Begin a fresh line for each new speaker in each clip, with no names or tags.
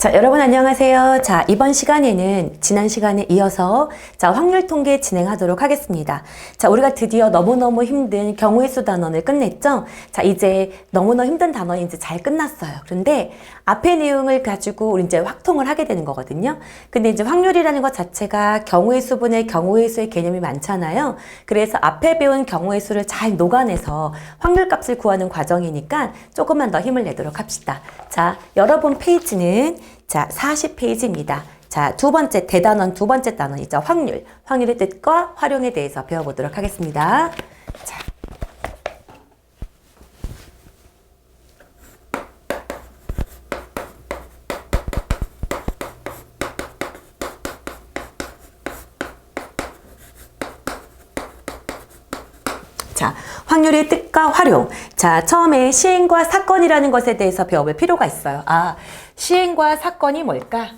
자, 여러분 안녕하세요. 자, 이번 시간에는 지난 시간에 이어서 확률 통계 진행하도록 하겠습니다. 자, 우리가 드디어 너무너무 힘든 경우의 수 단원을 끝냈죠? 자, 이제 너무너무 힘든 단원이 이제 잘 끝났어요. 그런데 앞의 내용을 가지고 우리 이제 확통을 하게 되는 거거든요. 근데 이제 확률이라는 것 자체가 경우의 수분의 경우의 수의 개념이 많잖아요. 그래서 앞에 배운 경우의 수를 잘 녹아내서 확률 값을 구하는 과정이니까 조금만 더 힘을 내도록 합시다. 자, 여러분 페이지는 40페이지입니다. 자, 두 번째 대단원 두 번째 단원이죠. 확률. 확률의 뜻과 활용에 대해서 배워보도록 하겠습니다. 자, 확률의 뜻과 활용. 자, 처음에 시행과 사건이라는 것에 대해서 배워볼 필요가 있어요. 아, 시행과 사건이 뭘까?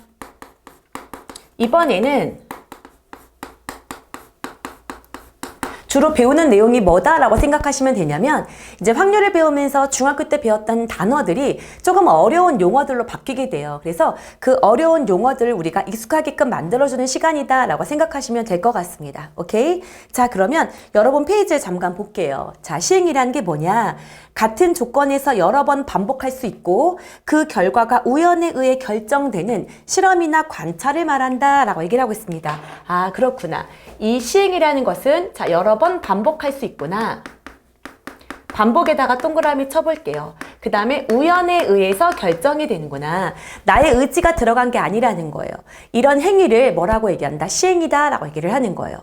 이번에는 주로 배우는 내용이 뭐다라고 생각하시면 되냐면 이제 확률을 배우면서 중학교 때 배웠던 단어들이 조금 어려운 용어들로 바뀌게 돼요. 그래서 그 어려운 용어들을 우리가 익숙하게끔 만들어주는 시간이다라고 생각하시면 될 것 같습니다. 오케이? 자, 그러면 여러분 페이지를 잠깐 볼게요. 자, 시행이라는 게 뭐냐? 같은 조건에서 여러 번 반복할 수 있고 그 결과가 우연에 의해 결정되는 실험이나 관찰을 말한다라고 얘기를 하고 있습니다. 아, 그렇구나. 이 시행이라는 것은 자, 여러 번 반복할 수 있구나. 반복에다가 동그라미 쳐볼게요. 그 다음에 우연에 의해서 결정이 되는구나. 나의 의지가 들어간 게 아니라는 거예요. 이런 행위를 뭐라고 얘기한다? 시행이다 라고 얘기를 하는 거예요.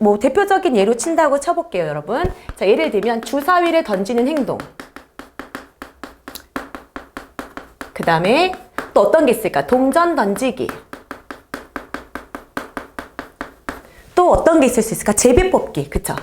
뭐 대표적인 예로 친다고 쳐볼게요, 여러분. 자, 예를 들면 주사위를 던지는 행동. 그 다음에 또 어떤 게 있을까? 동전 던지기. 또 어떤 게 있을 수 있을까? 제비 뽑기. 그쵸?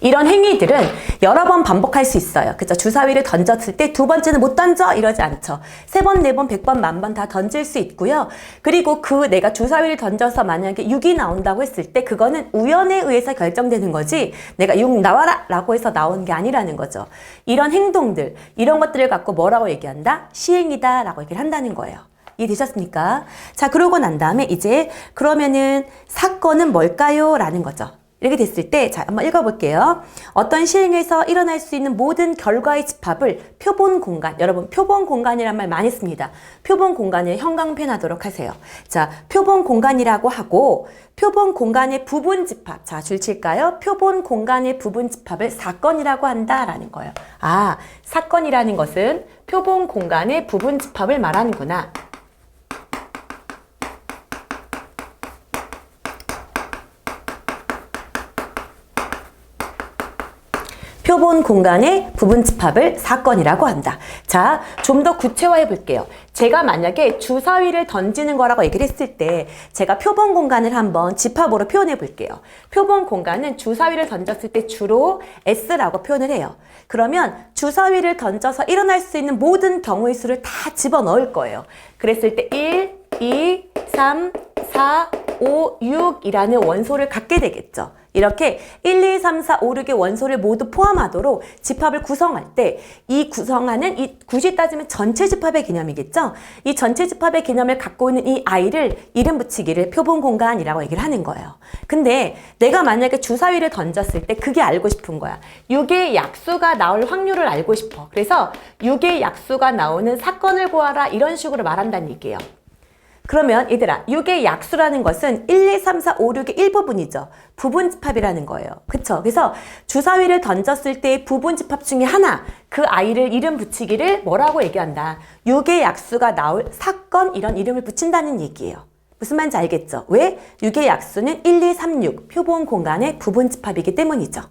이런 행위들은 여러 번 반복할 수 있어요. 그쵸? 주사위를 던졌을 때 두 번째는 못 던져? 이러지 않죠. 세 번, 네 번, 100번, 10,000번 다 던질 수 있고요. 그리고 내가 주사위를 던져서 만약에 6이 나온다고 했을 때 그거는 우연에 의해서 결정되는 거지 내가 6 나와라! 라고 해서 나온 게 아니라는 거죠. 이런 행동들, 이런 것들을 갖고 뭐라고 얘기한다? 시행이다 라고 얘기를 한다는 거예요. 이해되셨습니까? 자, 그러고 난 다음에 이제 그러면은 사건은 뭘까요? 라는 거죠. 이렇게 됐을 때, 자, 한번 읽어볼게요. 어떤 시행에서 일어날 수 있는 모든 결과의 집합을 표본 공간, 여러분 표본 공간이란 말 많이 씁니다. 표본 공간을 형광펜하도록 하세요. 자, 표본 공간이라고 하고 표본 공간의 부분 집합, 자, 줄칠까요? 표본 공간의 부분 집합을 사건이라고 한다라는 거예요. 아, 사건이라는 것은 표본 공간의 부분 집합을 말하는구나. 표본 공간의 부분 집합을 사건이라고 한다. 자, 좀 더 구체화해 볼게요. 제가 만약에 주사위를 던지는 거라고 얘기를 했을 때 제가 표본 공간을 한번 집합으로 표현해 볼게요. 표본 공간은 주사위를 던졌을 때 주로 S라고 표현을 해요. 그러면 주사위를 던져서 일어날 수 있는 모든 경우의 수를 다 집어넣을 거예요. 그랬을 때 1, 2, 3, 4, 5, 6이라는 원소를 갖게 되겠죠. 이렇게 1, 2, 3, 4, 5, 6의 원소를 모두 포함하도록 집합을 구성할 때 이 구성하는 이 굳이 따지면 전체 집합의 개념이겠죠. 이 전체 집합의 개념을 갖고 있는 이 아이를 이름 붙이기를 표본 공간이라고 얘기를 하는 거예요. 근데 내가 만약에 주사위를 던졌을 때 그게 알고 싶은 거야. 6의 약수가 나올 확률을 알고 싶어. 그래서 6의 약수가 나오는 사건을 구하라 이런 식으로 말한다는 얘기예요. 그러면 얘들아, 6의 약수라는 것은 1, 2, 3, 4, 5, 6의 일부분이죠. 부분 집합이라는 거예요. 그쵸? 그래서 주사위를 던졌을 때의 부분 집합 중에 하나, 그 아이를 이름 붙이기를 뭐라고 얘기한다? 6의 약수가 나올 사건 이런 이름을 붙인다는 얘기예요. 무슨 말인지 알겠죠? 왜? 6의 약수는 1, 2, 3, 6 표본 공간의 부분 집합이기 때문이죠.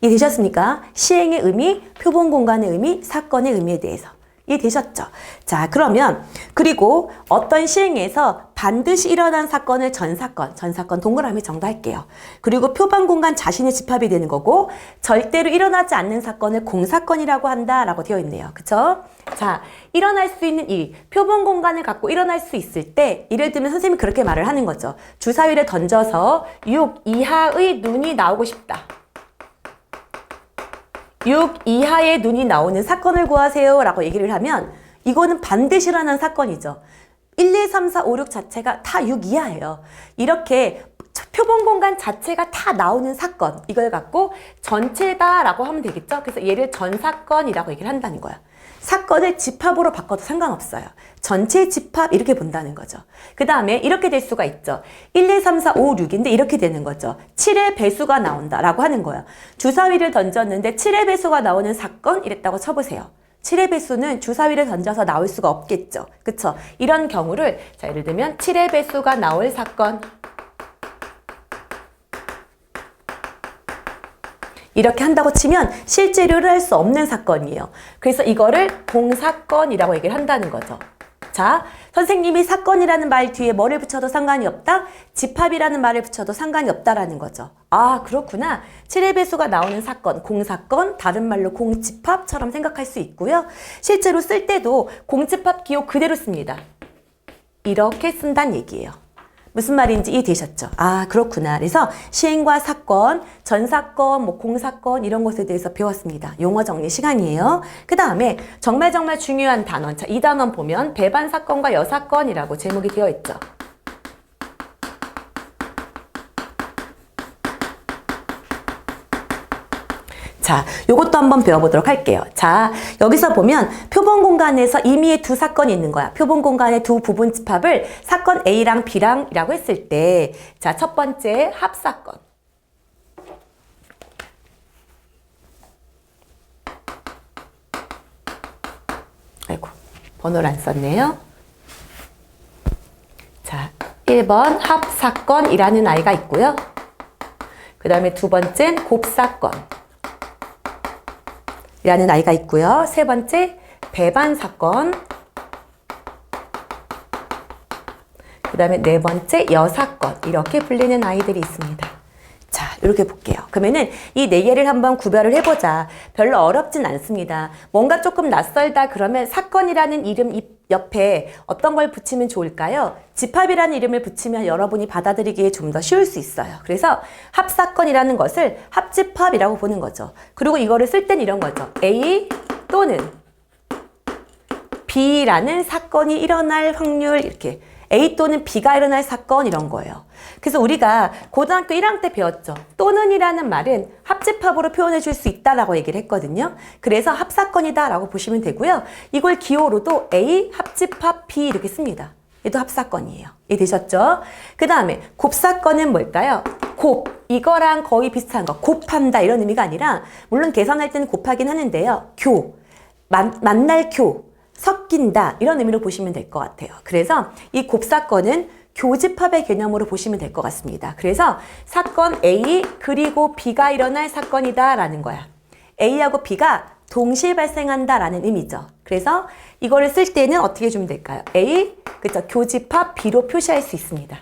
이해되셨습니까? 시행의 의미, 표본 공간의 의미, 사건의 의미에 대해서. 이해되셨죠? 자, 그러면 그리고 어떤 시행에서 반드시 일어난 사건을 전사건 동그라미 정도할게요. 그리고 표본 공간 자신의 집합이 되는 거고 절대로 일어나지 않는 사건을 공사건이라고 한다라고 되어 있네요. 그쵸? 자, 일어날 수 있는 이 표본 공간을 갖고 일어날 수 있을 때 예를 들면 선생님이 그렇게 말을 하는 거죠. 주사위를 던져서 6 이하의 눈이 나오고 싶다. 6 이하의 눈이 나오는 사건을 구하세요 라고 얘기를 하면 이거는 반드시 일어난 사건이죠. 1, 2, 3, 4, 5, 6 자체가 다 6 이하예요. 이렇게 표본 공간 자체가 다 나오는 사건, 이걸 갖고 전체다라고 하면 되겠죠. 그래서 얘를 전사건이라고 얘기를 한다는 거야. 사건을 집합으로 바꿔도 상관없어요. 전체 집합 이렇게 본다는 거죠. 그 다음에 이렇게 될 수가 있죠. 1, 2, 3, 4, 5, 6인데 이렇게 되는 거죠. 7의 배수가 나온다라고 하는 거예요. 주사위를 던졌는데 7의 배수가 나오는 사건 이랬다고 쳐보세요. 7의 배수는 주사위를 던져서 나올 수가 없겠죠. 그쵸? 이런 경우를 자 예를 들면 7의 배수가 나올 사건 이렇게 한다고 치면 실제로 일어날 수 없는 사건이에요. 그래서 이거를 공사건이라고 얘기를 한다는 거죠. 자, 선생님이 사건이라는 말 뒤에 뭐를 붙여도 상관이 없다? 집합이라는 말을 붙여도 상관이 없다라는 거죠. 아, 그렇구나. 7의 배수가 나오는 사건, 공사건, 다른 말로 공집합처럼 생각할 수 있고요. 실제로 쓸 때도 공집합 기호 그대로 씁니다. 이렇게 쓴다는 얘기예요. 무슨 말인지 이해되셨죠? 아, 그렇구나. 그래서 시행과 사건, 전사건, 공사건 이런 것에 대해서 배웠습니다. 용어 정리 시간이에요. 그 다음에 정말 중요한 단원. 자, 이 단원 보면 배반사건과 여사건이라고 제목이 되어 있죠. 자, 요것도 한번 배워보도록 할게요. 자, 여기서 보면 표본 공간에서 임의의 두 사건이 있는 거야. 표본 공간의 두 부분 집합을 사건 A랑 B랑이라고 했을 때, 자, 첫 번째 합사건. 아이고, 번호를 안 썼네요. 자, 1번 합사건이라는 아이가 있고요. 그 다음에 두 번째는 곱사건. 라는 아이가 있고요. 세 번째 배반사건, 그 다음에 네 번째 여사건 이렇게 불리는 아이들이 있습니다. 자, 이렇게 볼게요. 그러면은 이 네 개를 한번 구별을 해보자. 별로 어렵진 않습니다. 뭔가 조금 낯설다 그러면 사건이라는 이름 옆에 어떤 걸 붙이면 좋을까요? 집합이라는 이름을 붙이면 여러분이 받아들이기에 좀 더 쉬울 수 있어요. 그래서 합사건이라는 것을 합집합이라고 보는 거죠. 그리고 이거를 쓸 땐 이런 거죠. A 또는 B라는 사건이 일어날 확률 이렇게 A 또는 B가 일어날 사건 이런 거예요. 그래서 우리가 고등학교 1학년 때 배웠죠. 또는이라는 말은 합집합으로 표현해 줄 수 있다라고 얘기를 했거든요. 그래서 합사건이다라고 보시면 되고요. 이걸 기호로도 A 합집합 B 이렇게 씁니다. 얘도 합사건이에요. 이해되셨죠? 그 다음에 곱사건은 뭘까요? 곱, 이거랑 거의 비슷한 거. 곱한다 이런 의미가 아니라 물론 계산할 때는 곱하긴 하는데요. 교, 만날 교. 섞인다 이런 의미로 보시면 될 것 같아요. 그래서 이 곱사건은 교집합의 개념으로 보시면 될 것 같습니다. 그래서 사건 A 그리고 B가 일어날 사건이다 라는 거야. A하고 B가 동시에 발생한다 라는 의미죠. 그래서 이거를 쓸 때는 어떻게 해주면 될까요? A, 그쵸, 교집합 B로 표시할 수 있습니다.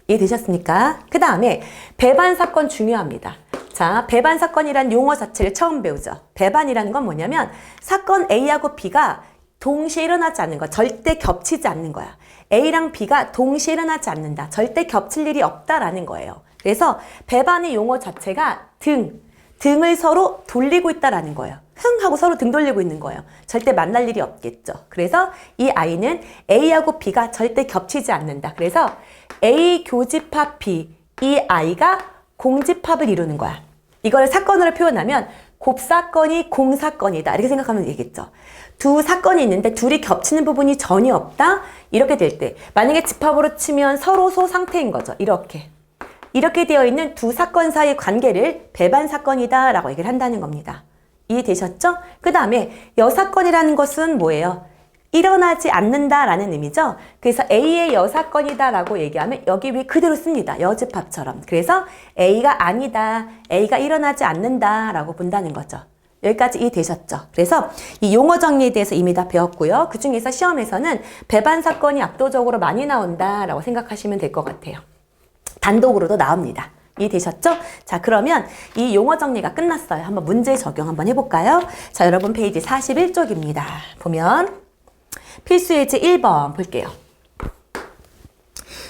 이해되셨습니까? 그 다음에 배반사건 중요합니다. 자, 배반사건이란 용어 자체를 처음 배우죠. 배반이라는 건 뭐냐면 사건 A하고 B가 동시에 일어나지 않는 거, 절대 겹치지 않는 거야. A랑 B가 동시에 일어나지 않는다. 절대 겹칠 일이 없다라는 거예요. 그래서 배반의 용어 자체가 등을 서로 돌리고 있다라는 거예요. 흥 하고 서로 등 돌리고 있는 거예요. 절대 만날 일이 없겠죠. 그래서 이 아이는 A하고 B가 절대 겹치지 않는다. 그래서 A 교집합 B, 이 아이가 공집합을 이루는 거야. 이걸 사건으로 표현하면 곱사건이 공사건이다. 이렇게 생각하면 되겠죠. 두 사건이 있는데 둘이 겹치는 부분이 전혀 없다? 이렇게 될 때 만약에 집합으로 치면 서로 소 상태인 거죠. 이렇게 되어 있는 두 사건 사이의 관계를 배반사건이다 라고 얘기를 한다는 겁니다. 이해되셨죠? 그 다음에 여사건이라는 것은 뭐예요? 일어나지 않는다라는 의미죠. 그래서 A의 여사건이다 라고 얘기하면 여기 위에 그대로 씁니다. 여집합처럼. 그래서 A가 아니다, A가 일어나지 않는다 라고 본다는 거죠. 여기까지 이해되셨죠? 그래서 이 용어 정리에 대해서 이미 다 배웠고요. 그 중에서 시험에서는 배반사건이 압도적으로 많이 나온다라고 생각하시면 될 것 같아요. 단독으로도 나옵니다. 이해되셨죠? 자, 그러면 이 용어 정리가 끝났어요. 한번 문제 적용 한번 해볼까요? 자, 여러분 페이지 41쪽입니다. 보면 필수 예제 1번 볼게요.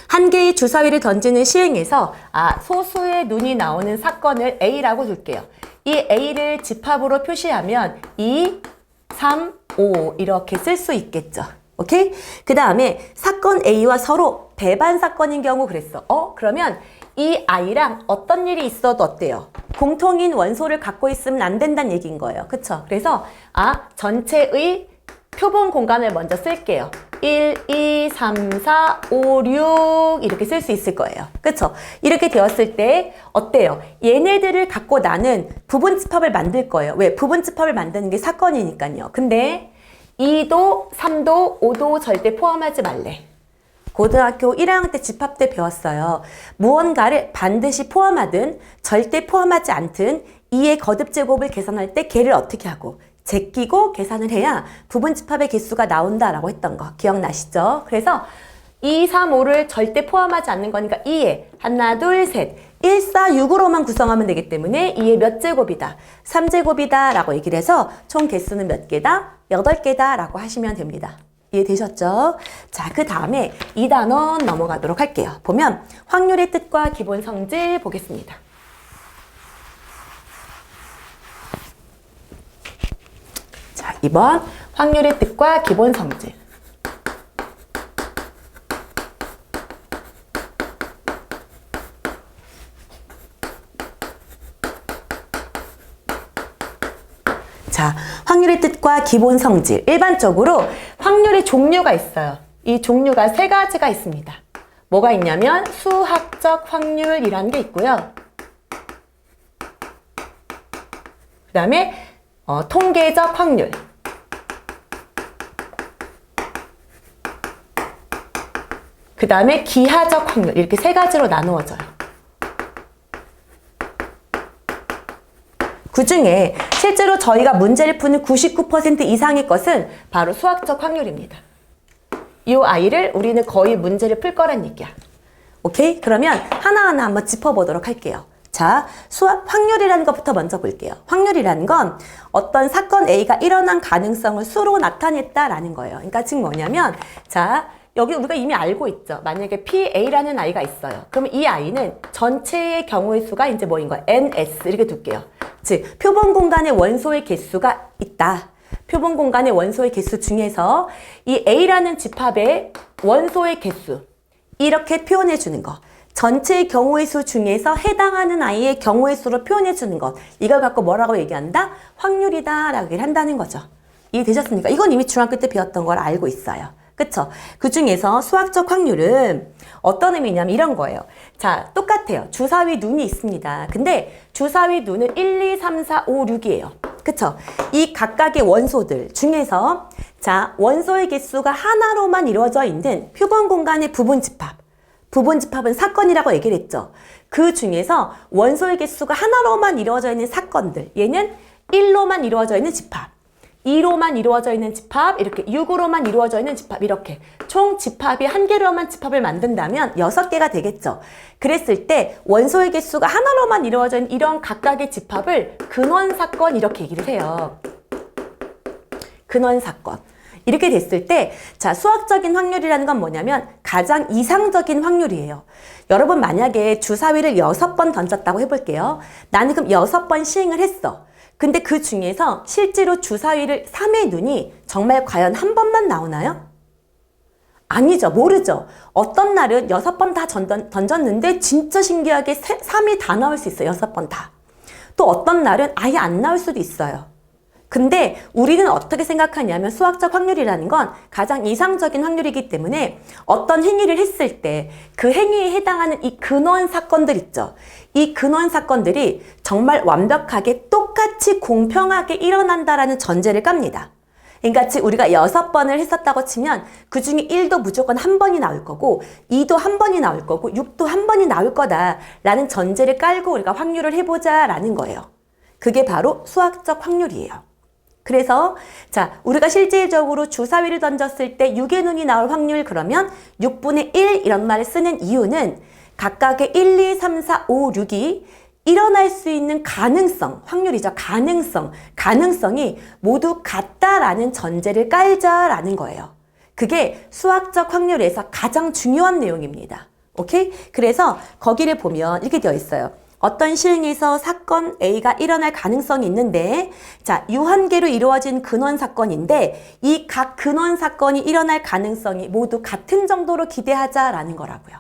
한 개의 주사위를 던지는 시행에서 소수의 눈이 나오는 사건을 A라고 둘게요. 이 A를 집합으로 표시하면 2, 3, 5 이렇게 쓸 수 있겠죠. 오케이? 그 다음에 사건 A와 서로 배반 사건인 경우 그랬어. 그러면 이 I랑 어떤 일이 있어도 어때요? 공통인 원소를 갖고 있으면 안 된다는 얘기인 거예요. 그쵸? 그래서 전체의 표본 공간을 먼저 쓸게요. 1, 2, 3, 4, 5, 6 이렇게 쓸 수 있을 거예요. 그쵸? 이렇게 되었을 때 어때요? 얘네들을 갖고 나는 부분집합을 만들 거예요. 왜? 부분집합을 만드는 게 사건이니까요. 근데 2도, 3도, 5도 절대 포함하지 말래. 고등학교 1학년 때 집합 때 배웠어요. 무언가를 반드시 포함하든 절대 포함하지 않든 2의 거듭제곱을 계산할 때 걔를 어떻게 하고 제끼고 계산을 해야 부분집합의 개수가 나온다라고 했던 거 기억나시죠? 그래서 2, 3, 5를 절대 포함하지 않는 거니까 2에 하나, 둘, 셋 1, 4, 6으로만 구성하면 되기 때문에 2의 몇 제곱이다? 3제곱이다 라고 얘기를 해서 총 개수는 몇 개다? 8개다 라고 하시면 됩니다. 이해되셨죠? 자, 그 다음에 2단원 넘어가도록 할게요. 보면 확률의 뜻과 기본 성질 보겠습니다. 자, 2번 확률의 뜻과 기본 성질. 자, 확률의 뜻과 기본 성질. 일반적으로 확률의 종류가 있어요. 이 종류가 세 가지가 있습니다. 뭐가 있냐면 수학적 확률이라는 게 있고요. 그 다음에 통계적 확률. 그 다음에 기하적 확률. 이렇게 세 가지로 나누어져요. 그 중에 실제로 저희가 문제를 푸는 99% 이상의 것은 바로 수학적 확률입니다. 이 아이를 우리는 거의 문제를 풀 거란 얘기야. 오케이? 그러면 하나하나 한번 짚어보도록 할게요. 자, 확률이라는 것부터 먼저 볼게요. 확률이라는 건 어떤 사건 A가 일어난 가능성을 수로 나타냈다라는 거예요. 그러니까 즉 뭐냐면, 자, 여기 우리가 이미 알고 있죠. 만약에 PA라는 아이가 있어요. 그러면 이 아이는 전체의 경우의 수가 이제 뭐인 거예요? NS 이렇게 둘게요. 즉, 표본 공간의 원소의 개수가 있다. 표본 공간의 원소의 개수 중에서 이 A라는 집합의 원소의 개수 이렇게 표현해 주는 거. 전체의 경우의 수 중에서 해당하는 아이의 경우의 수로 표현해 주는 것. 이걸 갖고 뭐라고 얘기한다? 확률이다 라고 얘기를 한다는 거죠. 이해되셨습니까? 이건 이미 중학교 때 배웠던 걸 알고 있어요. 그쵸? 그 중에서 수학적 확률은 어떤 의미냐면 이런 거예요. 자, 똑같아요. 주사위 눈이 있습니다. 근데 주사위 눈은 1, 2, 3, 4, 5, 6이에요. 그쵸? 이 각각의 원소들 중에서 자, 원소의 개수가 하나로만 이루어져 있는 표본 공간의 부분집합. 부분집합은 사건이라고 얘기를 했죠. 그 중에서 원소의 개수가 하나로만 이루어져 있는 사건들. 얘는 1로만 이루어져 있는 집합. 2로만 이루어져 있는 집합, 이렇게 6으로만 이루어져 있는 집합, 이렇게 총 집합이 한 개로만 집합을 만든다면 6개가 되겠죠. 그랬을 때 원소의 개수가 하나로만 이루어져 있는 이런 각각의 집합을 근원사건 이렇게 얘기를 해요. 근원사건. 이렇게 됐을 때, 자, 수학적인 확률이라는 건 뭐냐면 가장 이상적인 확률이에요. 여러분 만약에 주사위를 6번 던졌다고 해볼게요. 나는 그럼 6번 시행을 했어. 근데 그 중에서 실제로 주사위를 3의 눈이 정말 과연 한 번만 나오나요? 아니죠. 모르죠. 어떤 날은 6번 다 던졌는데 진짜 신기하게 3이 다 나올 수 있어요. 6번 다. 또 어떤 날은 아예 안 나올 수도 있어요. 근데 우리는 어떻게 생각하냐면 수학적 확률이라는 건 가장 이상적인 확률이기 때문에 어떤 행위를 했을 때 그 행위에 해당하는 이 근원 사건들 있죠. 이 근원 사건들이 정말 완벽하게 똑같이 공평하게 일어난다라는 전제를 깝니다. 그러니까 즉 우리가 6번을 했었다고 치면 그 중에 1도 무조건 한 번이 나올 거고 2도 한 번이 나올 거고 6도 한 번이 나올 거다라는 전제를 깔고 우리가 확률을 해보자라는 거예요. 그게 바로 수학적 확률이에요. 그래서 자, 우리가 실질적으로 주사위를 던졌을 때 6의 눈이 나올 확률 그러면 6분의 1 이런 말을 쓰는 이유는 각각의 1, 2, 3, 4, 5, 6이 일어날 수 있는 가능성, 확률이죠. 가능성이 모두 같다라는 전제를 깔자라는 거예요. 그게 수학적 확률에서 가장 중요한 내용입니다. 오케이? 그래서 거기를 보면 이렇게 되어 있어요. 어떤 시행에서 사건 A가 일어날 가능성이 있는데, 자, 유한계로 이루어진 근원 사건인데 이 각 근원 사건이 일어날 가능성이 모두 같은 정도로 기대하자라는 거라고요.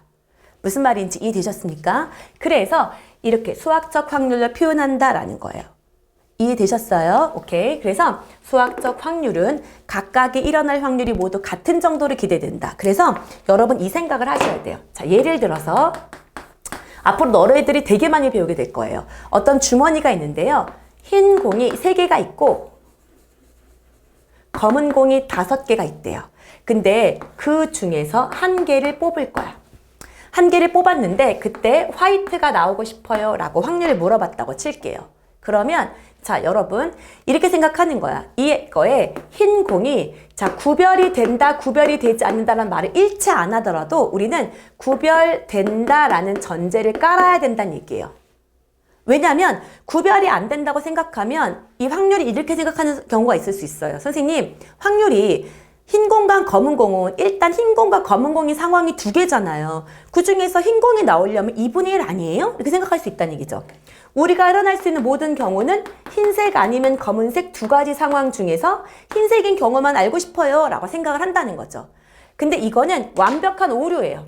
무슨 말인지 이해되셨습니까? 그래서 이렇게 수학적 확률로 표현한다라는 거예요. 이해되셨어요? 오케이. 그래서 수학적 확률은 각각의 일어날 확률이 모두 같은 정도로 기대된다. 그래서 여러분 이 생각을 하셔야 돼요. 자, 예를 들어서 앞으로 너희들이 되게 많이 배우게 될 거예요. 어떤 주머니가 있는데요. 흰 공이 3개가 있고 검은 공이 5개가 있대요. 근데 그 중에서 1개를 뽑을 거야. 1개를 뽑았는데 그때 화이트가 나오고 싶어요 라고 확률을 물어봤다고 칠게요. 그러면 자, 여러분 이렇게 생각하는 거야. 이거에 흰 공이 자, 구별이 된다, 구별이 되지 않는다라는 말을 일체 안 하더라도 우리는 구별된다라는 전제를 깔아야 된다는 얘기예요. 왜냐하면 구별이 안 된다고 생각하면 이 확률이 이렇게 생각하는 경우가 있을 수 있어요. 선생님, 확률이 흰 공과 검은 공은 일단 흰 공과 검은 공이 상황이 2개잖아요. 그 중에서 흰 공이 나오려면 2분의 1 아니에요? 이렇게 생각할 수 있다는 얘기죠. 우리가 일어날 수 있는 모든 경우는 흰색 아니면 검은색 2가지 상황 중에서 흰색인 경우만 알고 싶어요 라고 생각을 한다는 거죠. 근데 이거는 완벽한 오류예요.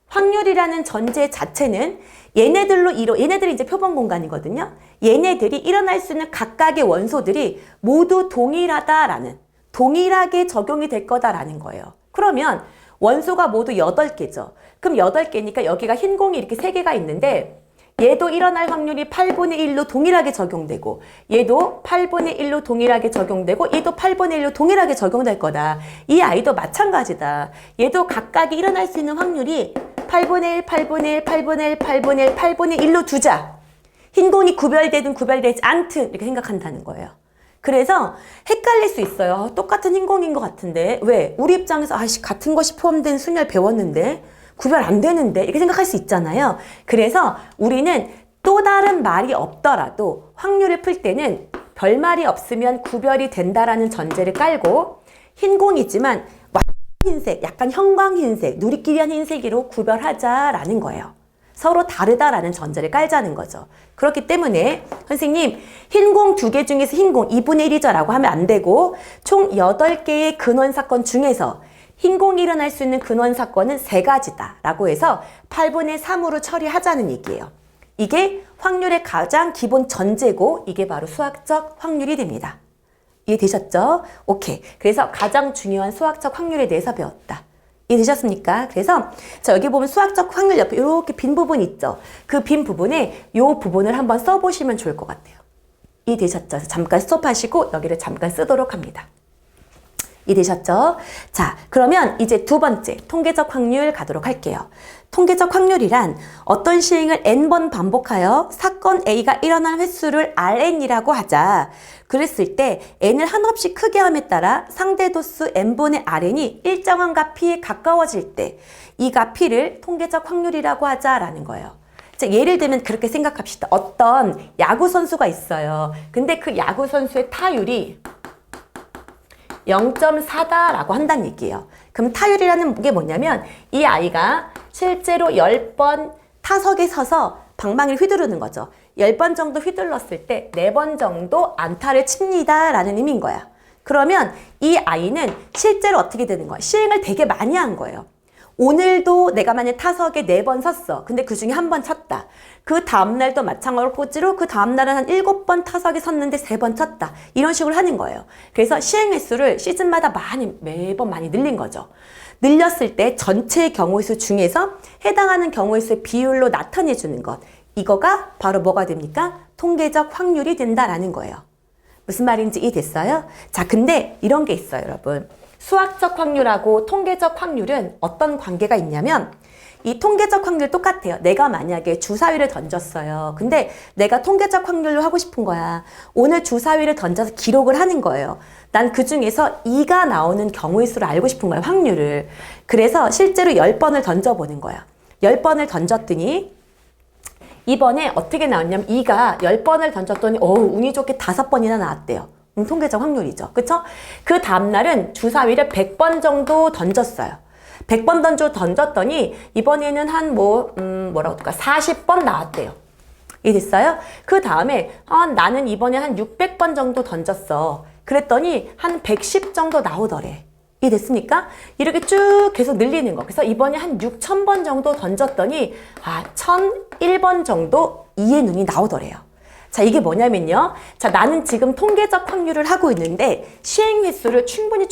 확률이라는 전제 자체는 얘네들이 이제 표본 공간이거든요. 얘네들이 일어날 수 있는 각각의 원소들이 모두 동일하게 적용이 될 거다라는 거예요. 그러면 원소가 모두 8개죠. 그럼 8개니까 여기가 흰 공이 이렇게 3개가 있는데 얘도 일어날 확률이 8분의 1로 동일하게 적용되고 얘도 8분의 1로 동일하게 적용되고 얘도 8분의 1로 동일하게 적용될 거다. 이 아이도 마찬가지다. 얘도 각각이 일어날 수 있는 확률이 8분의 1, 8분의 1, 8분의 1, 8분의 1, 8분의 1로 두자. 흰 공이 구별되든 구별되지 않든 이렇게 생각한다는 거예요. 그래서 헷갈릴 수 있어요. 똑같은 흰 공인 것 같은데 왜? 우리 입장에서 같은 것이 포함된 순열 배웠는데 구별 안 되는데 이렇게 생각할 수 있잖아요. 그래서 우리는 또 다른 말이 없더라도 확률을 풀 때는 별말이 없으면 구별이 된다라는 전제를 깔고 흰 공이지만 흰색, 약간 형광흰색, 누리끼리한 흰색으로 구별하자라는 거예요. 서로 다르다라는 전제를 깔자는 거죠. 그렇기 때문에 선생님 흰 공 2개 중에서 흰 공 2분의 1이죠 라고 하면 안 되고 총 8개의 근원 사건 중에서 흰 공이 일어날 수 있는 근원 사건은 3가지다 라고 해서 8분의 3으로 처리하자는 얘기예요. 이게 확률의 가장 기본 전제고 이게 바로 수학적 확률이 됩니다. 이해되셨죠? 오케이. 그래서 가장 중요한 수학적 확률에 대해서 배웠다. 이해되셨습니까? 그래서 자 여기 보면 수학적 확률 옆에 이렇게 빈 부분 있죠? 그 빈 부분에 이 부분을 한번 써보시면 좋을 것 같아요. 이해되셨죠? 그래서 잠깐 스톱하시고 여기를 잠깐 쓰도록 합니다. 이해되셨죠? 자, 그러면 이제 2번째 통계적 확률 가도록 할게요. 통계적 확률이란 어떤 시행을 n번 반복하여 사건 A가 일어난 횟수를 Rn이라고 하자. 그랬을 때 n을 한없이 크게 함에 따라 상대 도수 n분의 Rn이 일정한 값 P에 가까워질 때 이 값 P를 통계적 확률이라고 하자라는 거예요. 자, 예를 들면 그렇게 생각합시다. 어떤 야구 선수가 있어요. 근데 그 야구 선수의 타율이 0.4다라고 한다는 얘기예요. 그럼 타율이라는 게 뭐냐면 이 아이가 실제로 10번 타석에 서서 방망이를 휘두르는 거죠. 10번 정도 휘둘렀을 때 4번 정도 안타를 칩니다 라는 의미인 거야. 그러면 이 아이는 실제로 어떻게 되는 거야? 시행을 되게 많이 한 거예요. 오늘도 내가 만약 타석에 4번 섰어. 근데 그 중에 1번 쳤다. 그 다음날도 마찬가지로 그 다음날은 한 7번 타석에 섰는데 3번 쳤다. 이런 식으로 하는 거예요. 그래서 시행 횟수를 시즌마다 매번 많이 늘린 거죠. 늘렸을 때 전체 경우의 수 중에서 해당하는 경우의 수의 비율로 나타내 주는 것. 이거가 바로 뭐가 됩니까? 통계적 확률이 된다라는 거예요. 무슨 말인지 이해됐어요? 자, 근데 이런 게 있어요, 여러분. 수학적 확률하고 통계적 확률은 어떤 관계가 있냐면 이 통계적 확률 똑같아요. 내가 만약에 주사위를 던졌어요. 근데 내가 통계적 확률로 하고 싶은 거야. 오늘 주사위를 던져서 기록을 하는 거예요. 난 그 중에서 2가 나오는 경우의 수를 알고 싶은 거예요. 확률을. 그래서 실제로 10번을 던져보는 거야. 10번을 던졌더니 이번에 어떻게 나왔냐면 2가 10번을 던졌더니 운이 좋게 5번이나 나왔대요. 통계적 확률이죠. 그쵸? 그 다음날은 주사위를 100번 정도 던졌어요. 100번 던졌더니 이번에는 한 40번 나왔대요. 이해됐어요? 그 다음에 나는 이번에 한 600번 정도 던졌어. 그랬더니 한 110 정도 나오더래. 이해됐습니까? 이렇게 쭉 계속 늘리는 거. 그래서 이번에 한 6,000번 정도 던졌더니 1,001번 정도 이해 눈이 나오더래요. 자, 이게 뭐냐면요. 자, 나는 지금 통계적 확률을 하고 있는데 시행 횟수를 충분히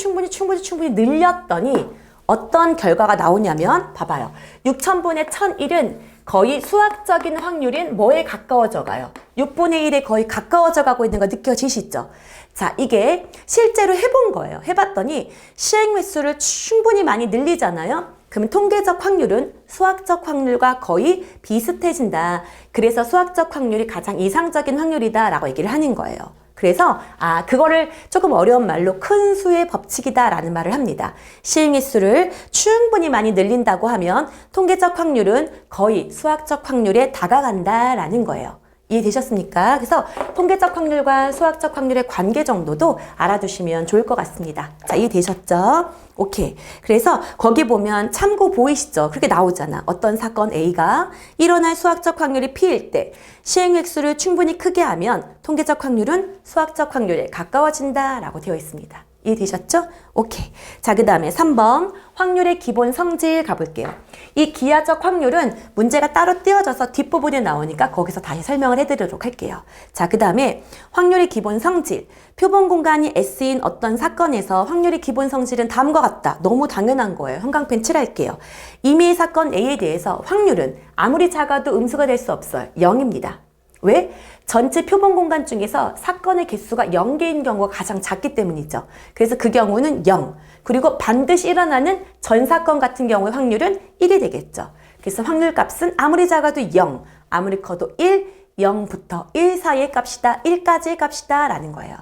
늘렸더니 어떤 결과가 나오냐면 봐봐요. 6,000분의 1,001은 거의 수학적인 확률인 뭐에 가까워져 가요? 6분의 1에 거의 가까워져 가고 있는 거 느껴지시죠? 자, 이게 실제로 해본 거예요. 해봤더니 시행 횟수를 충분히 많이 늘리잖아요. 그러면 통계적 확률은 수학적 확률과 거의 비슷해진다. 그래서 수학적 확률이 가장 이상적인 확률이다 라고 얘기를 하는 거예요. 그래서 그거를 조금 어려운 말로 큰 수의 법칙이다 라는 말을 합니다. 시행 횟수를 충분히 많이 늘린다고 하면 통계적 확률은 거의 수학적 확률에 다가간다 라는 거예요. 이해되셨습니까? 그래서 통계적 확률과 수학적 확률의 관계 정도도 알아두시면 좋을 것 같습니다. 자, 이해되셨죠? 오케이. 그래서 거기 보면 참고 보이시죠? 그렇게 나오잖아. 어떤 사건 A가 일어날 수학적 확률이 P일 때 시행 횟수를 충분히 크게 하면 통계적 확률은 수학적 확률에 가까워진다 라고 되어 있습니다. 이해되셨죠? 오케이. 자, 그 다음에 3번 확률의 기본 성질 가볼게요. 이 기하적 확률은 문제가 따로 띄어져서 뒷부분에 나오니까 거기서 다시 설명을 해드리도록 할게요. 자, 그 다음에 확률의 기본 성질. 표본 공간이 S인 어떤 사건에서 확률의 기본 성질은 다음과 같다. 너무 당연한 거예요. 형광펜 칠할게요. 이미 사건 A에 대해서 확률은 아무리 작아도 음수가 될 수 없어요. 0입니다. 왜? 전체 표본 공간 중에서 사건의 개수가 0개인 경우가 가장 작기 때문이죠. 그래서 그 경우는 0. 그리고 반드시 일어나는 전 사건 같은 경우의 확률은 1이 되겠죠. 그래서 확률 값은 아무리 작아도 0, 아무리 커도 1, 0부터 1 사이의 값이다, 1까지의 값이다 라는 거예요.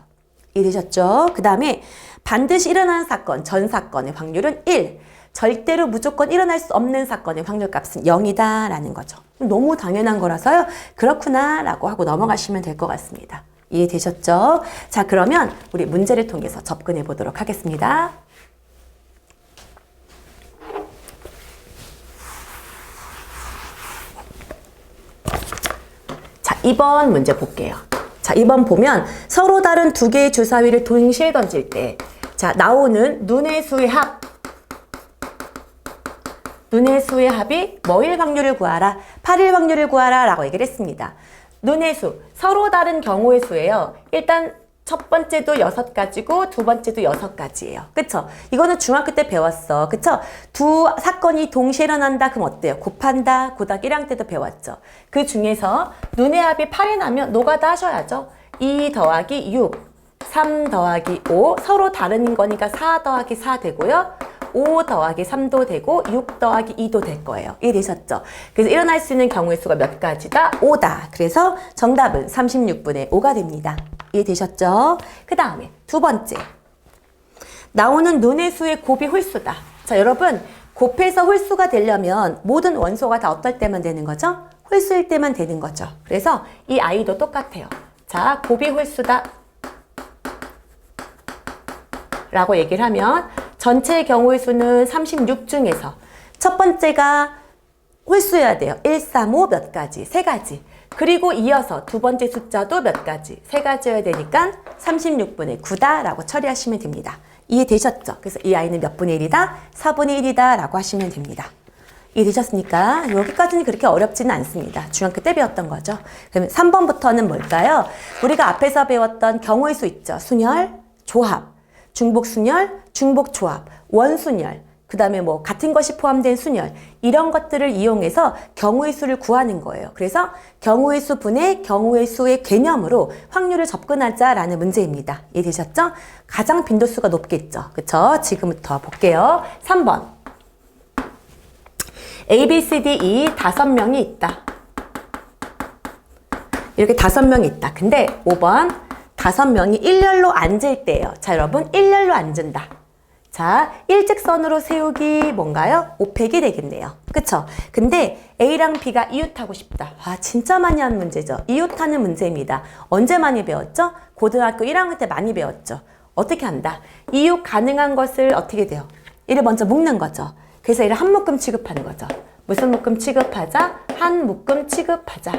이해되셨죠? 그 다음에 반드시 일어나는 사건, 전 사건의 확률은 1. 절대로 무조건 일어날 수 없는 사건의 확률값은 0이다 라는 거죠. 너무 당연한 거라서요. 그렇구나 라고 하고 넘어가시면 될 것 같습니다. 이해되셨죠? 자, 그러면 우리 문제를 통해서 접근해 보도록 하겠습니다. 자, 2번 문제 볼게요. 자, 2번 보면 서로 다른 두 개의 주사위를 동시에 던질 때 자, 나오는 눈의 수의 합. 눈의 수의 합이 뭐일 확률을 구하라? 8일 확률을 구하라 라고 얘기를 했습니다. 눈의 수, 서로 다른 경우의 수예요. 일단 첫 번째도 6가지고 두 번째도 6가지예요. 그쵸? 이거는 중학교 때 배웠어. 그쵸? 두 사건이 동시에 일어난다 그럼 어때요? 곱한다. 고등학교 1학년 때도 배웠죠. 그 중에서 눈의 합이 8이 나면 노가다 하셔야죠. 2 더하기 6, 3 더하기 5 서로 다른 거니까 4 더하기 4 되고요. 5 더하기 3도 되고 6 더하기 2도 될 거예요. 이해되셨죠? 그래서 일어날 수 있는 경우의 수가 몇 가지다? 5다. 그래서 정답은 36분의 5가 됩니다. 이해되셨죠? 그 다음에 두 번째. 나오는 눈의 수의 곱이 홀수다. 자, 여러분 곱해서 홀수가 되려면 모든 원소가 다 어떨 때만 되는 거죠? 홀수일 때만 되는 거죠. 그래서 이 아이도 똑같아요. 자, 곱이 홀수다 라고 얘기를 하면 전체 경우의 수는 36 중에서 첫 번째가 홀수여야 돼요. 1, 3, 5 몇 가지, 3가지. 그리고 이어서 두 번째 숫자도 몇 가지, 3가지여야 되니까 36분의 9다 라고 처리하시면 됩니다. 이해되셨죠? 그래서 이 아이는 몇 분의 1이다? 4분의 1이다 라고 하시면 됩니다. 이해되셨습니까? 여기까지는 그렇게 어렵지는 않습니다. 중학교 때 배웠던 거죠. 그러면 3번부터는 뭘까요? 우리가 앞에서 배웠던 경우의 수 있죠. 순열, 조합. 중복순열, 중복조합, 원순열, 그 다음에 뭐 같은 것이 포함된 순열 이런 것들을 이용해서 경우의 수를 구하는 거예요. 그래서 경우의 수 분의 경우의 수의 개념으로 확률을 접근하자라는 문제입니다. 이해되셨죠? 가장 빈도수가 높겠죠. 그쵸? 지금부터 볼게요. 3번 A, B, C, D, E 5명이 있다. 이렇게 5명이 있다. 근데 5번 5명이 일렬로 앉을 때예요. 자, 여러분 일렬로 앉은다. 자, 일직선으로 세우기 뭔가요? 5팩이 되겠네요. 그쵸? 근데 A랑 B가 이웃하고 싶다. 진짜 많이 하는 문제죠. 이웃하는 문제입니다. 언제 많이 배웠죠? 고등학교 1학년 때 많이 배웠죠. 어떻게 한다? 이웃 가능한 것을 어떻게 돼요? 이를 먼저 묶는 거죠. 그래서 이를 한 묶음 취급하는 거죠. 무슨 묶음 취급하자? 한 묶음 취급하자.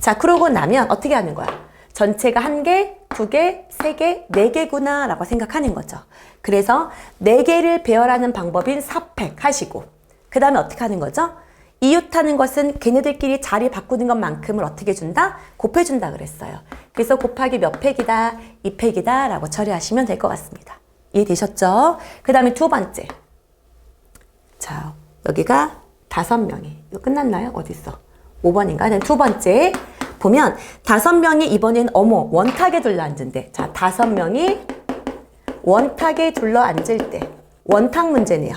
자, 그러고 나면 어떻게 하는 거야? 전체가 1개, 2개, 3개, 4개구나 라고 생각하는 거죠. 그래서 4개를 배열하는 방법인 사팩 하시고, 그 다음에 어떻게 하는 거죠? 이웃하는 것은 걔네들끼리 자리 바꾸는 것만큼을 어떻게 준다? 곱해준다 그랬어요. 그래서 곱하기 몇 팩이다? 2팩이다 라고 처리하시면 될 것 같습니다. 이해되셨죠? 그 다음에 두 번째. 자, 여기가 5명이. 이거 끝났나요? 어딨어? 5번인가? 두 번째. 보면 5명이 이번엔 원탁에 둘러 앉은대. 자, 5명이 원탁에 둘러 앉을 때. 원탁 문제네요.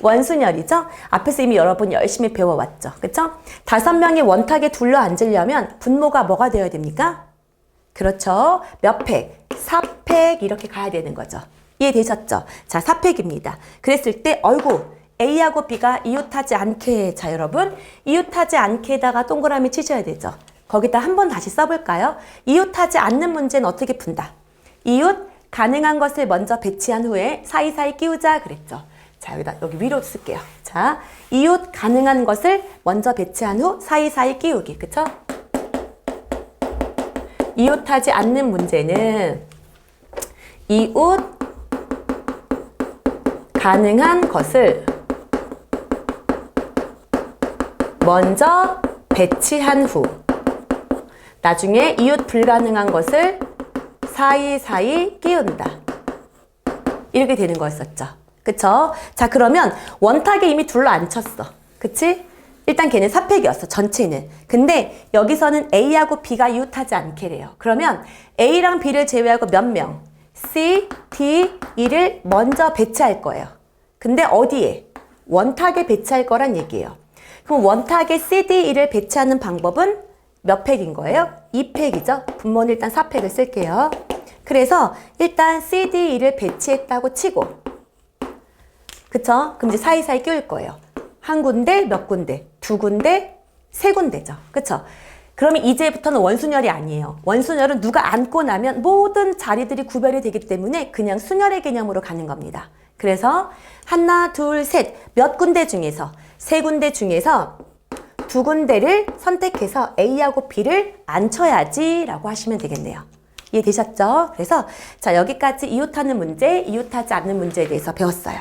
원순열이죠? 앞에서 이미 여러분 열심히 배워왔죠. 그쵸? 5명이 원탁에 둘러 앉으려면 분모가 뭐가 되어야 됩니까? 그렇죠. 몇 팩? 4팩 이렇게 가야 되는 거죠. 이해되셨죠? 자, 4팩입니다. 그랬을 때 어이구 A하고 B가 이웃하지 않게. 자, 여러분 이웃하지 않게에다가 동그라미 치셔야 되죠. 거기다 한번 다시 써볼까요? 이웃하지 않는 문제는 어떻게 푼다? 이웃 가능한 것을 먼저 배치한 후에 사이사이 끼우자 그랬죠. 자, 여기 위로 쓸게요. 자, 이웃 가능한 것을 먼저 배치한 후 사이사이 끼우기. 그쵸? 이웃하지 않는 문제는 이웃 가능한 것을 먼저 배치한 후 나중에 이웃 불가능한 것을 사이사이 끼운다. 이렇게 되는 거였었죠. 그쵸? 자, 그러면 원탁에 이미 둘러 앉혔어. 그치? 일단 걔는 4팩이었어. 전체는. 근데 여기서는 A하고 B가 이웃하지 않게래요. 그러면 A랑 B를 제외하고 몇 명? C, D, E를 먼저 배치할 거예요. 근데 어디에? 원탁에 배치할 거란 얘기예요. 그럼 원탁에 C, D, E를 배치하는 방법은 몇 팩인 거예요? 2팩이죠. 분모는 일단 4팩을 쓸게요. 그래서 일단 C, D, E를 배치했다고 치고, 그쵸? 그럼 이제 사이사이 끼울 거예요. 한 군데, 몇 군데, 2군데, 3군데죠. 그쵸? 그러면 이제부터는 원순열이 아니에요. 원순열은 누가 앉고 나면 모든 자리들이 구별이 되기 때문에 그냥 순열의 개념으로 가는 겁니다. 그래서 하나, 둘, 셋, 몇 군데 중에서 3군데 중에서 2군데를 선택해서 A하고 B를 앉혀야지 라고 하시면 되겠네요. 이해되셨죠? 그래서 자, 여기까지 이웃하는 문제, 이웃하지 않는 문제에 대해서 배웠어요.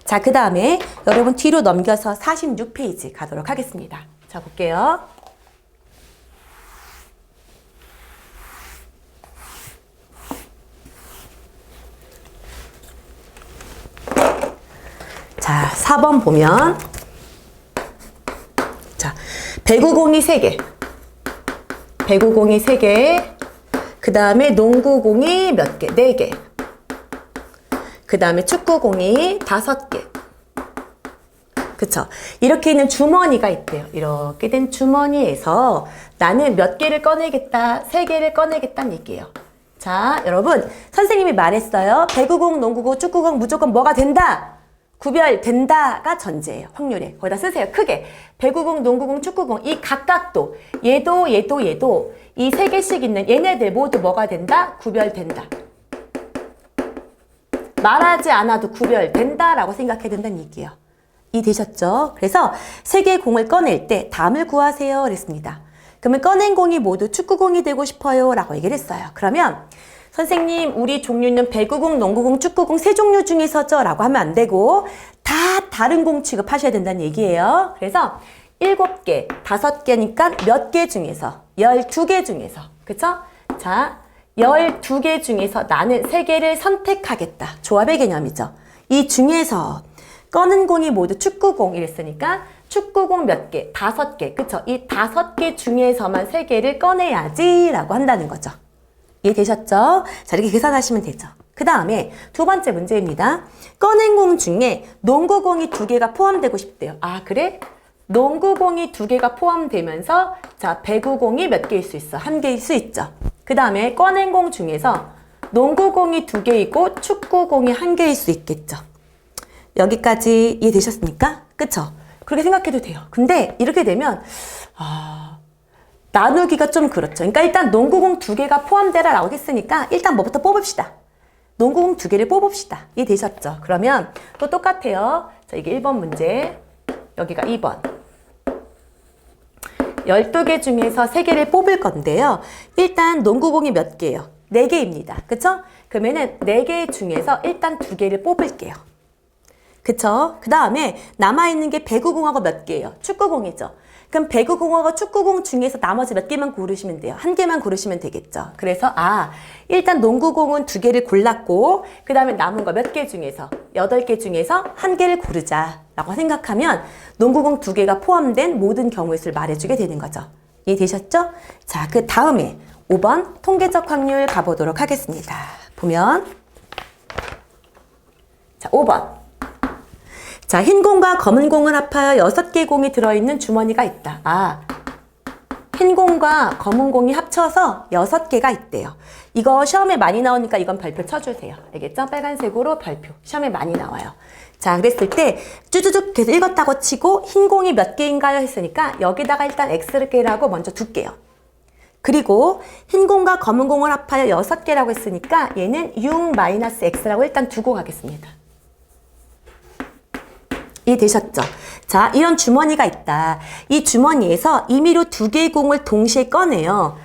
자, 그 다음에 여러분 뒤로 넘겨서 46페이지 가도록 하겠습니다. 자, 볼게요. 자, 4번 보면 자, 배구공이 3개, 배구공이 3개, 그 다음에 농구공이 몇 개? 4개. 그 다음에 축구공이 5개. 그쵸? 이렇게 있는 주머니가 있대요. 이렇게 된 주머니에서 나는 몇 개를 꺼내겠다, 3개를 꺼내겠다는 얘기예요. 자, 여러분, 선생님이 말했어요. 배구공, 농구공, 축구공 무조건 뭐가 된다? 구별된다가 전제예요. 확률에. 거기다 쓰세요. 크게. 배구공, 농구공, 축구공 이 각각도 얘도 이 3개씩 있는 얘네들 모두 뭐가 된다? 구별된다. 말하지 않아도 구별된다라고 생각해야 된다는 얘기예요. 이해되셨죠? 그래서 3개의 공을 꺼낼 때 담을 구하세요 그랬습니다. 그러면 꺼낸 공이 모두 축구공이 되고 싶어요 라고 얘기를 했어요. 그러면 선생님 우리 종류는 배구공, 농구공, 축구공 3종류 중에서죠 라고 하면 안 되고 다 다른 공 취급하셔야 된다는 얘기예요. 그래서 7개, 5개니까 몇 개 중에서 12개 중에서 그쵸? 자, 12개 중에서 나는 3개를 선택하겠다. 조합의 개념이죠. 이 중에서 꺼낸 공이 모두 축구공 이랬으니까 축구공 몇 개? 5개. 그쵸? 이 5개 중에서만 3개를 꺼내야지 라고 한다는 거죠. 이해되셨죠? 자, 이렇게 계산하시면 되죠. 그 다음에 두 번째 문제입니다. 꺼낸 공 중에 농구공이 2개가 포함되고 싶대요. 아, 그래? 농구공이 2개가 포함되면서 자, 배구공이 몇 개일 수 있어? 1개일 수 있죠. 그 다음에 꺼낸 공 중에서 농구공이 2개이고 축구공이 1개일 수 있겠죠. 여기까지 이해되셨습니까? 그쵸? 그렇게 생각해도 돼요. 근데 이렇게 되면 나누기가 좀 그렇죠. 그러니까 일단 농구공 2개가 포함되라라고 했으니까 일단 뭐부터 뽑읍시다. 농구공 2개를 뽑읍시다. 이해되셨죠? 그러면 또 똑같아요. 자, 이게 1번 문제, 여기가 2번. 12개 중에서 3개를 뽑을 건데요. 일단 농구공이 몇 개예요? 4개입니다. 그쵸? 그러면은 4개 중에서 일단 2개를 뽑을게요. 그쵸? 그 다음에 남아있는 게 배구공하고 몇 개예요? 축구공이죠. 그럼 배구공하고 축구공 중에서 나머지 몇 개만 고르시면 돼요. 1개만 고르시면 되겠죠. 그래서 일단 농구공은 2개를 골랐고 그 다음에 남은 거 몇 개 중에서 8개 중에서 1개를 고르자라고 생각하면 농구공 2개가 포함된 모든 경우의 수를 말해주게 되는 거죠. 이해되셨죠? 자, 그 다음에 5번 통계적 확률 가보도록 하겠습니다. 보면 자, 5번. 자, 흰 공과 검은 공을 합하여 6개 공이 들어있는 주머니가 있다. 흰 공과 검은 공이 합쳐서 6개가 있대요. 이거 시험에 많이 나오니까 이건 별표 쳐주세요. 알겠죠? 빨간색으로 별표. 시험에 많이 나와요. 자, 그랬을 때 쭈쭈쭈 계속 읽었다고 치고 흰 공이 몇 개인가요? 했으니까 여기다가 일단 X개라고 먼저 둘게요. 그리고 흰 공과 검은 공을 합하여 6개라고 했으니까 얘는 6-X라고 일단 두고 가겠습니다. 이해되셨죠? 자, 이런 주머니가 있다. 이 주머니에서 임의로 2개의 공을 동시에 꺼내요.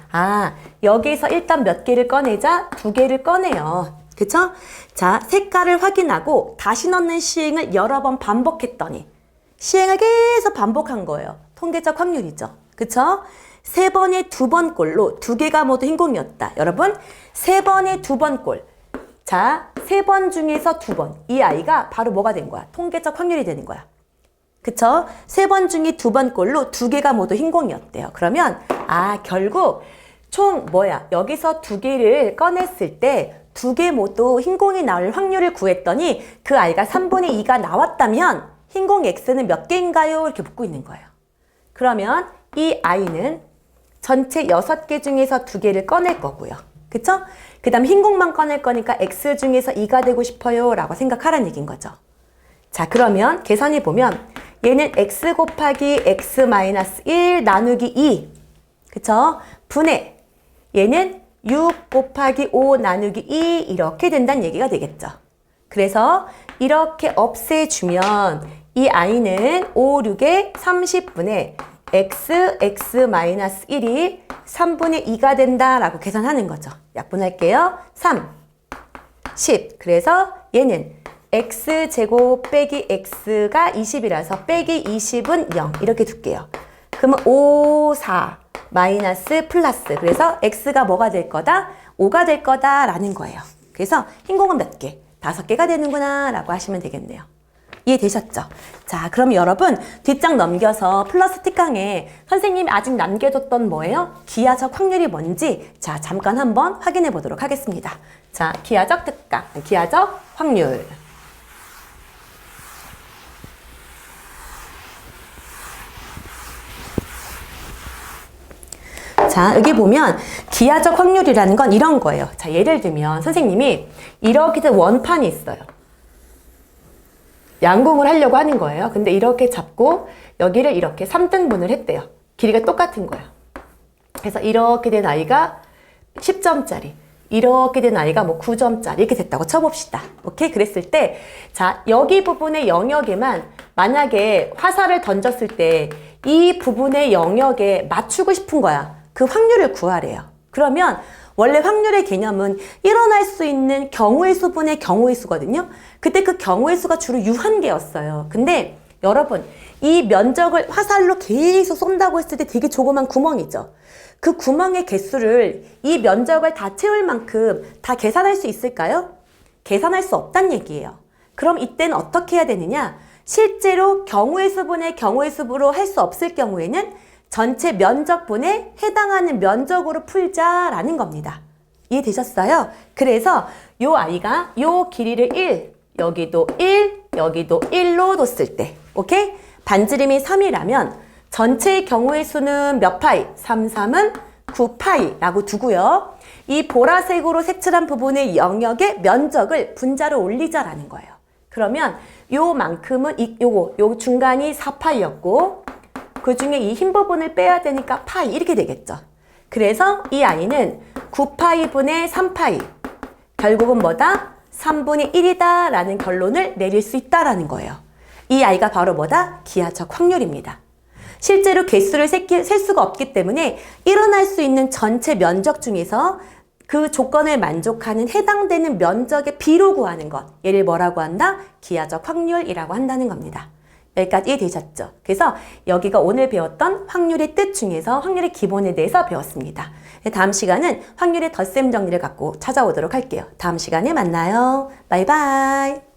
여기에서 일단 몇 개를 꺼내자? 2개를 꺼내요. 그쵸? 자, 색깔을 확인하고 다시 넣는 시행을 여러 번 반복했더니 시행을 계속 반복한 거예요. 통계적 확률이죠. 그쵸? 3번에 2번 꼴로 2개가 모두 흰 공이었다. 여러분, 3번에 2번 꼴. 자, 3번 중에서 2번. 이 아이가 바로 뭐가 된 거야? 통계적 확률이 되는 거야. 그쵸? 3번 중에 2번 꼴로 2개가 모두 흰 공이었대요. 그러면, 결국, 총 여기서 2개를 꺼냈을 때 2개 모두 흰 공이 나올 확률을 구했더니 그 아이가 3분의 2가 나왔다면 흰 공 X는 몇 개인가요? 이렇게 묻고 있는 거예요. 그러면 이 아이는 전체 6개 중에서 2개를 꺼낼 거고요. 그쵸? 그 다음 흰 공만 꺼낼 거니까 X 중에서 2가 되고 싶어요 라고 생각하라는 얘기인 거죠. 자, 그러면 계산해 보면 얘는 X 곱하기 X-1 나누기 2 그쵸? 분의 얘는 6 곱하기 5 나누기 2 이렇게 된다는 얘기가 되겠죠. 그래서 이렇게 없애주면 이 아이는 5, 6에 30분의 X-1이 3분의 2가 된다라고 계산하는 거죠. 약분할게요. 3, 10. 그래서 얘는 X제곱 빼기 X가 20이라서 빼기 20은 0. 이렇게 둘게요. 그러면 5, 4 마이너스 플러스. 그래서 X가 뭐가 될 거다? 5가 될 거다라는 거예요. 그래서 흰 공은 몇 개? 5개가 되는구나 라고 하시면 되겠네요. 이해되셨죠? 자, 그럼 여러분 뒷장 넘겨서 플러스 특강에 선생님이 아직 남겨뒀던 뭐예요? 기하적 확률이 뭔지 자 잠깐 한번 확인해 보도록 하겠습니다. 자, 기하적 특강, 기하적 확률. 자, 여기 보면 기하적 확률이라는 건 이런 거예요. 자, 예를 들면 선생님이 이렇게 된 원판이 있어요. 양궁을 하려고 하는 거예요. 근데 이렇게 잡고 여기를 이렇게 3등분을 했대요. 길이가 똑같은 거예요. 그래서 이렇게 된 아이가 10점짜리, 이렇게 된 아이가 뭐 9점짜리 이렇게 됐다고 쳐봅시다. 오케이? 그랬을 때 자, 여기 부분의 영역에만 만약에 화살을 던졌을 때 이 부분의 영역에 맞추고 싶은 거야. 그 확률을 구하래요. 그러면 원래 확률의 개념은 일어날 수 있는 경우의 수분의 경우의 수거든요. 그때 그 경우의 수가 주로 유한계였어요. 근데 여러분 이 면적을 화살로 계속 쏜다고 했을 때 되게 조그만 구멍이죠. 그 구멍의 개수를 이 면적을 다 채울 만큼 다 계산할 수 있을까요? 계산할 수 없다는 얘기예요. 그럼 이때는 어떻게 해야 되느냐? 실제로 경우의 수분의 경우의 수로 할 수 없을 경우에는 전체 면적분에 해당하는 면적으로 풀자라는 겁니다. 이해되셨어요? 그래서 요 아이가 요 길이를 1, 여기도 1, 여기도 1로 뒀을 때 오케이? 반지름이 3이라면 전체의 경우의 수는 몇 파이? 3, 3은 9파이라고 두고요. 이 보라색으로 색칠한 부분의 영역의 면적을 분자로 올리자라는 거예요. 그러면 요만큼은 요 중간이 4파이였고 그 중에 이 흰 부분을 빼야 되니까 파이 이렇게 되겠죠. 그래서 이 아이는 9파이 분의 3파이 결국은 뭐다? 3분의 1이다 라는 결론을 내릴 수 있다라는 거예요. 이 아이가 바로 뭐다? 기하적 확률입니다. 실제로 개수를 셀 수가 없기 때문에 일어날 수 있는 전체 면적 중에서 그 조건을 만족하는 해당되는 면적의 비로 구하는 것. 얘를 뭐라고 한다? 기하적 확률이라고 한다는 겁니다. 여기까지 이해되셨죠? 그래서 여기가 오늘 배웠던 확률의 뜻 중에서 확률의 기본에 대해서 배웠습니다. 다음 시간은 확률의 덧셈 정리를 갖고 찾아오도록 할게요. 다음 시간에 만나요. 바이바이.